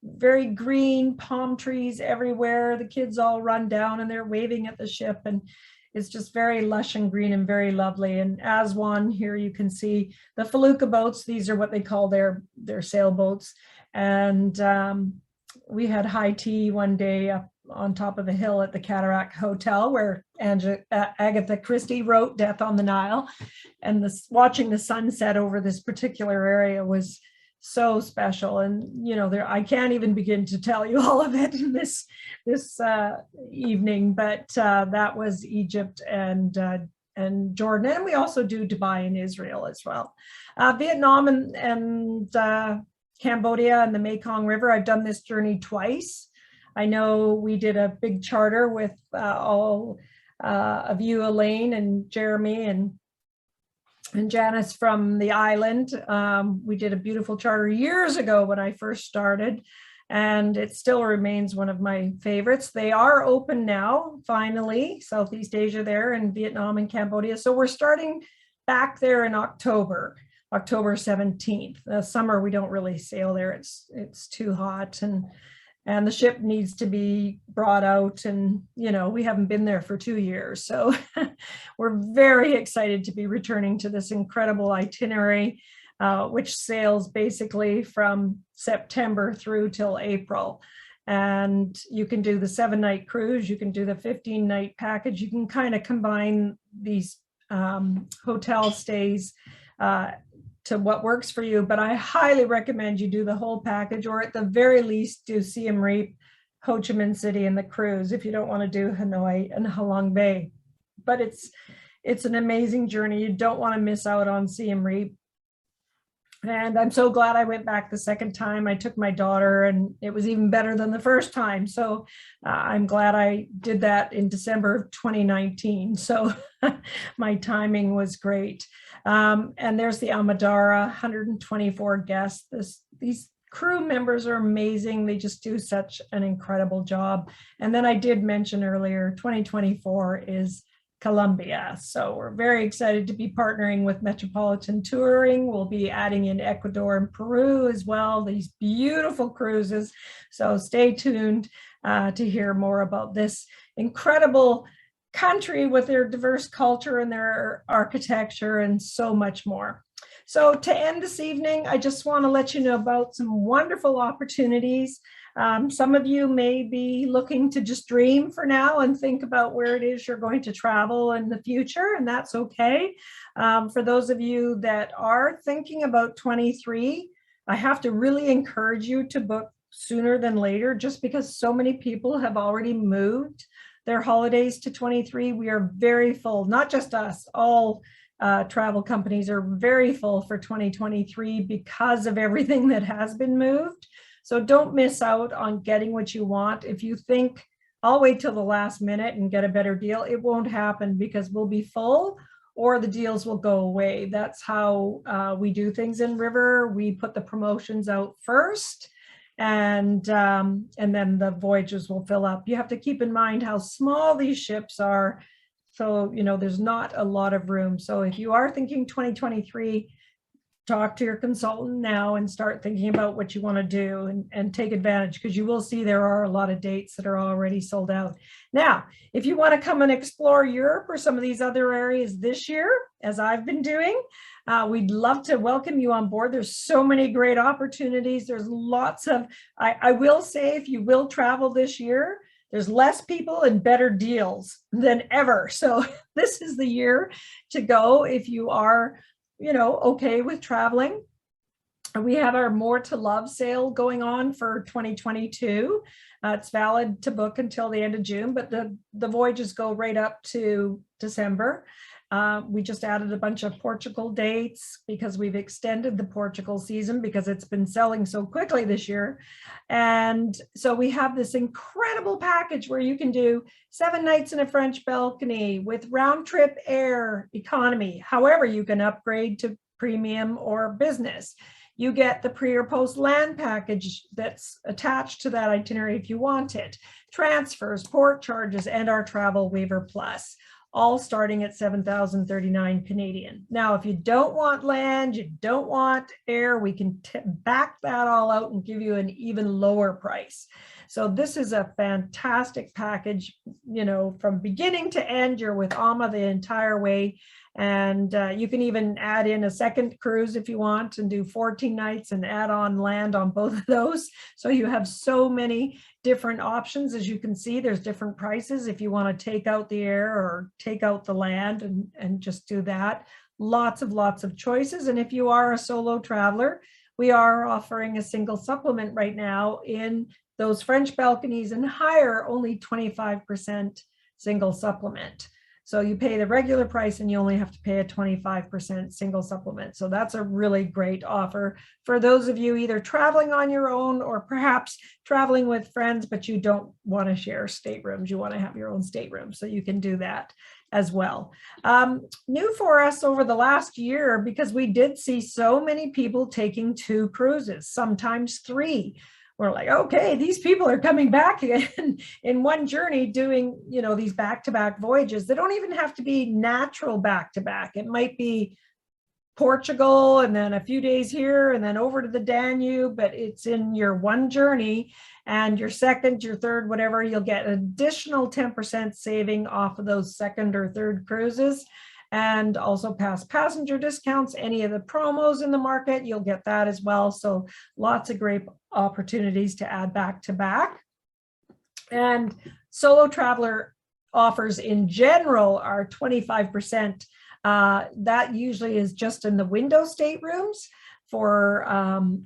Very green, palm trees everywhere. The kids all run down and they're waving at the ship, and it's just very lush and green and very lovely. And Aswan, here you can see the felucca boats. These are what they call their sailboats. And we had high tea one day up on top of the hill at the Cataract Hotel, where Agatha Christie wrote Death on the Nile. And watching the sunset over this particular area was so special. And I can't even begin to tell you all of it in this evening, but that was Egypt and Jordan, and we also do Dubai and Israel as well. Vietnam and Cambodia and the Mekong River. I've done this journey twice. I know we did a big charter with all of you, Elaine and Jeremy and Janice from the island. We did a beautiful charter years ago when I first started, and it still remains one of my favorites. They are open now, finally, Southeast Asia there, and Vietnam and Cambodia. So we're starting back there in October 17th. The summer, we don't really sail there. It's too hot, and the ship needs to be brought out, and we haven't been there for 2 years. So we're very excited to be returning to this incredible itinerary, which sails basically from September through till April. And you can do the 7-night cruise, you can do the 15-night package, you can kind of combine these hotel stays to what works for you, but I highly recommend you do the whole package, or at the very least do Siem Reap, Ho Chi Minh City, and the cruise if you don't want to do Hanoi and Halong Bay. But it's an amazing journey. You don't want to miss out on Siem Reap. And I'm so glad I went back the second time. I took my daughter and it was even better than the first time. So I'm glad I did that in December of 2019. So my timing was great. And there's the Amadara, 124 guests. These crew members are amazing. They just do such an incredible job. And then I did mention earlier, 2024 is Colombia. So we're very excited to be partnering with Metropolitan Touring. We'll be adding in Ecuador and Peru as well, these beautiful cruises. So stay tuned to hear more about this incredible country with their diverse culture and their architecture and so much more. So to end this evening, I just want to let you know about some wonderful opportunities. Some of you may be looking to just dream for now and think about where it is you're going to travel in the future, and that's okay. For those of you that are thinking about 23, I have to really encourage you to book sooner than later, just because so many people have already moved their holidays to 23. We are very full, not just us, all travel companies are very full for 2023 because of everything that has been moved. So don't miss out on getting what you want. If you think, I'll wait till the last minute and get a better deal, it won't happen because we'll be full or the deals will go away. That's how we do things in River. We put the promotions out first and then the voyages will fill up. You have to keep in mind how small these ships are. So, there's not a lot of room. So if you are thinking 2023, talk to your consultant now and start thinking about what you want to do and take advantage, because you will see there are a lot of dates that are already sold out. Now, if you want to come and explore Europe or some of these other areas this year, as I've been doing, we'd love to welcome you on board. There's so many great opportunities. There's lots of, I will say, if you will travel this year, there's less people and better deals than ever. So this is the year to go if you are okay with traveling. We have our More to Love sale going on for 2022. It's valid to book until the end of June, but the voyages go right up to December. We just added a bunch of Portugal dates because we've extended the Portugal season because it's been selling so quickly this year. And so we have this incredible package where you can do 7 nights in a French balcony with round trip air economy. However, you can upgrade to premium or business. You get the pre or post land package that's attached to that itinerary if you want it. Transfers, port charges, and our travel waiver plus, all starting at 7,039 Canadian. Now, if you don't want land, you don't want air, we can back that all out and give you an even lower price. So this is a fantastic package, from beginning to end, you're with AMA the entire way. And you can even add in a second cruise if you want and do 14 nights and add on land on both of those. So you have so many different options. As you can see, there's different prices if you want to take out the air or take out the land and just do that. Lots of choices. And if you are a solo traveler, we are offering a single supplement right now in those French balconies and higher, only 25% single supplement. So you pay the regular price and you only have to pay a 25% single supplement. So that's a really great offer for those of you either traveling on your own or perhaps traveling with friends, but you don't want to share staterooms. You want to have your own stateroom. So you can do that as well. New for us over the last year, because we did see so many people taking 2 cruises, sometimes 3. We're like, okay, these people are coming back again in one journey doing, these back-to-back voyages. They don't even have to be natural back-to-back. It might be Portugal and then a few days here and then over to the Danube, but it's in your one journey, and your second, your third, whatever, you'll get an additional 10% saving off of those second or third cruises. And also past passenger discounts, any of the promos in the market, you'll get that as well. So lots of great opportunities to add back to back. And solo traveler offers in general are 25%. That usually is just in the window staterooms. For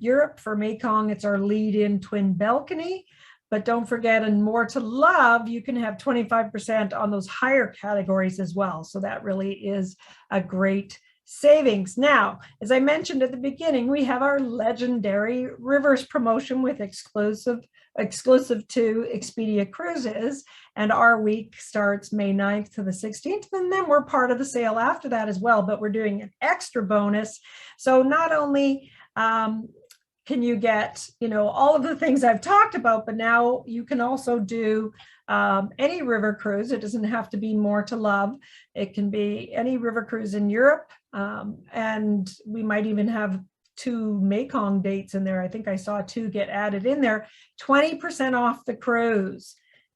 Europe, for Mekong, it's our lead-in twin balcony. But don't forget, and More to Love, you can have 25% on those higher categories as well. So that really is a great savings. Now, as I mentioned at the beginning, we have our legendary Rivers promotion with exclusive to Expedia Cruises, and our week starts May 9th to the 16th, and then we're part of the sale after that as well, but we're doing an extra bonus. So not only can you get, all of the things I've talked about, but now you can also do any river cruise. It doesn't have to be More to Love. It can be any river cruise in Europe. And we might even have 2 Mekong dates in there. I think I saw 2 get added in there. 20% off the cruise,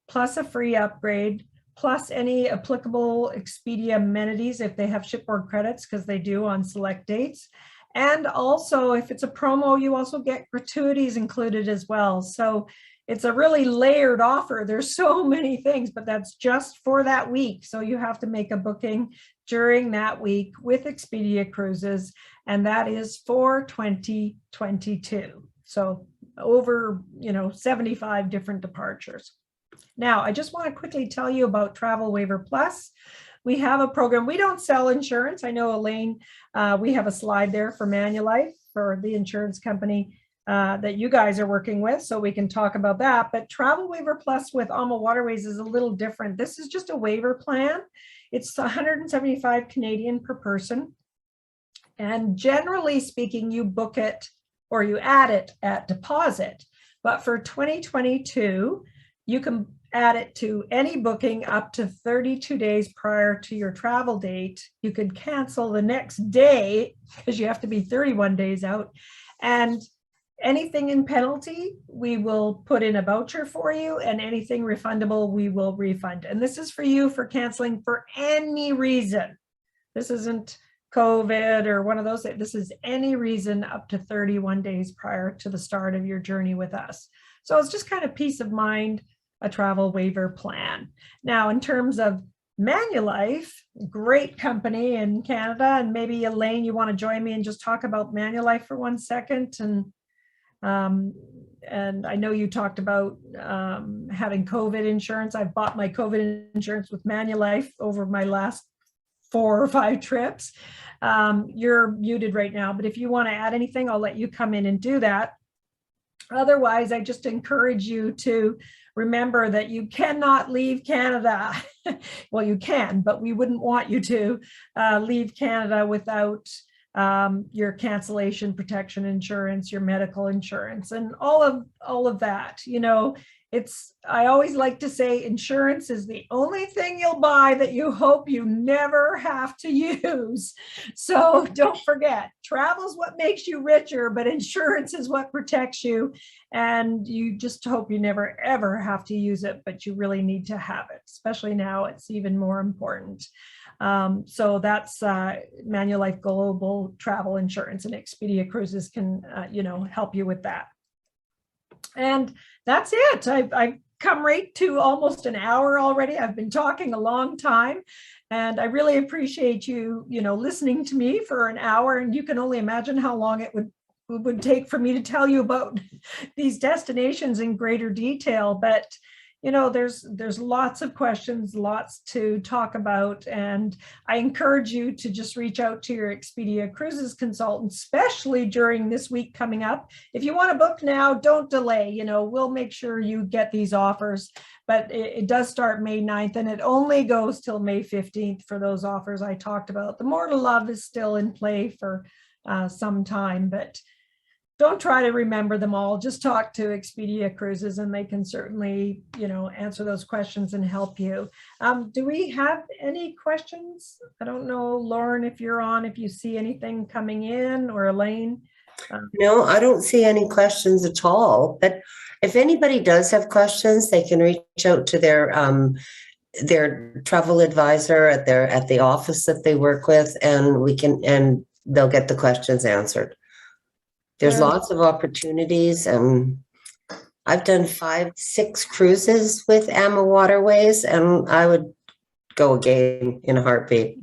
plus a free upgrade, plus any applicable Expedia amenities if they have shipboard credits, because they do on select dates. And also, if it's a promo, you also get gratuities included as well. So it's a really layered offer. There's so many things, but that's just for that week. So you have to make a booking during that week with Expedia Cruises, and that is for 2022. So over, 75 different departures. Now, I just want to quickly tell you about Travel Waiver Plus. We have a program. We don't sell insurance. I know, Elaine, we have a slide there for Manulife, for the insurance company that you guys are working with, so we can talk about that. But Travel Waiver Plus with AmaWaterways is a little different. This is just a waiver plan. It's 175 Canadian per person. And generally speaking, you book it or you add it at deposit. But for 2022, you can add it to any booking up to 32 days prior to your travel date. You could cancel the next day because you have to be 31 days out. And anything in penalty, we will put in a voucher for you, and anything refundable, we will refund. And this is for you for canceling for any reason. This isn't COVID or one of those. This is any reason up to 31 days prior to the start of your journey with us. So it's just kind of peace of mind, a travel waiver plan. Now, in terms of Manulife, great company in Canada, and maybe Elaine, you want to join me and just talk about Manulife for 1 second. And I know you talked about having COVID insurance. I've bought my COVID insurance with Manulife over my last 4 or 5 trips. You're muted right now, but if you want to add anything, I'll let you come in and do that. Otherwise, I just encourage you to remember that you cannot leave Canada. Well, you can, but we wouldn't want you to leave Canada without your cancellation protection insurance, your medical insurance, and all of that. I always like to say insurance is the only thing you'll buy that you hope you never have to use. So don't forget, travel is what makes you richer, but insurance is what protects you. And you just hope you never, ever have to use it, but you really need to have it, especially now it's even more important. So that's Manulife Global Travel Insurance, and Expedia Cruises can, help you with that. And that's it. I've come right to almost an hour already. I've been talking a long time, and I really appreciate you, listening to me for an hour. And you can only imagine how long it would take for me to tell you about these destinations in greater detail. But there's lots of questions, lots to talk about, and I encourage you to just reach out to your Expedia Cruises consultant, especially during this week coming up. If you want to book now, don't delay. We'll make sure you get these offers, but it does start May 9th, and it only goes till May 15th for those offers I talked about. The More to Love is still in play for some time, but don't try to remember them all. Just talk to Expedia Cruises, and they can certainly, answer those questions and help you. Do we have any questions? I don't know, Lauren, if you're on, if you see anything coming in, or Elaine. No, I don't see any questions at all. But if anybody does have questions, they can reach out to their travel advisor at the office that they work with, and they'll get the questions answered. There's lots of opportunities. I've done 5-6 cruises with AmaWaterways, and I would go again in a heartbeat.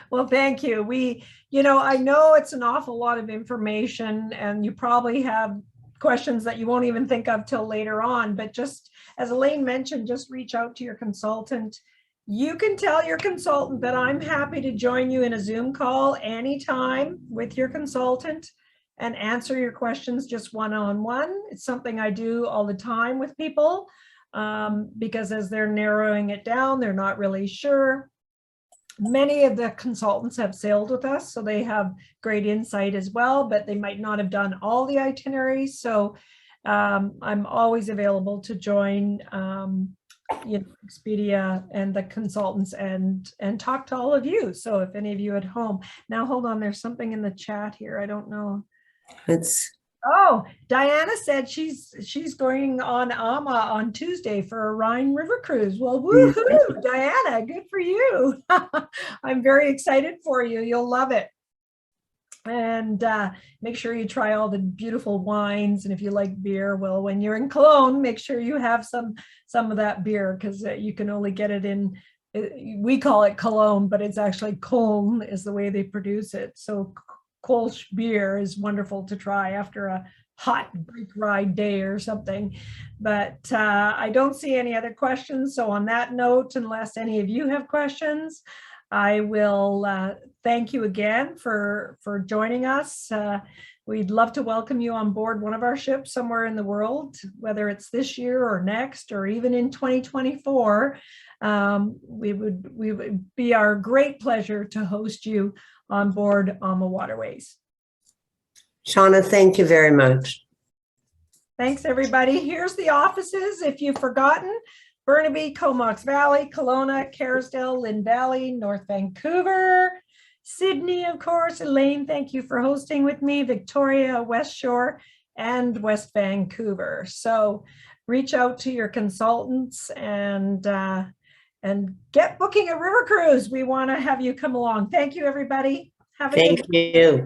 Well, thank you. I know it's an awful lot of information, and you probably have questions that you won't even think of till later on, but just as Elaine mentioned, just reach out to your consultant You can tell your consultant that I'm happy to join you in a Zoom call anytime with your consultant and answer your questions just one-on-one. It's something I do all the time with people because as they're narrowing it down, they're not really sure. Many of the consultants have sailed with us, so they have great insight as well, but they might not have done all the itineraries. So I'm always available to join Expedia and the consultants and talk to all of you. So if any of you at home, now hold on, there's something in the chat here. I don't know. Oh, Diana said she's going on Ama on Tuesday for a Rhine river cruise. Well, woohoo, Diana, good for you. I'm very excited for you. You'll love it. And make sure you try all the beautiful wines. And if you like beer, well, when you're in Cologne, make sure you have some of that beer because you can only get it in, we call it Cologne, but it's actually Köln is the way they produce it. So Kolsch beer is wonderful to try after a hot bike ride day or something. But I don't see any other questions. So on that note, unless any of you have questions, I will thank you again for joining us. We'd love to welcome you on board one of our ships somewhere in the world, whether it's this year or next, or even in 2024. We would be our great pleasure to host you on board AmaWaterways. Shauna, thank you very much. Thanks, everybody. Here's the offices, if you've forgotten. Burnaby, Comox Valley, Kelowna, Kerrisdale, Lynn Valley, North Vancouver, Sydney, of course. Elaine, thank you for hosting with me. Victoria, West Shore, and West Vancouver. So reach out to your consultants and get booking a river cruise. We want to have you come along. Thank you, everybody. Have a good Thank you.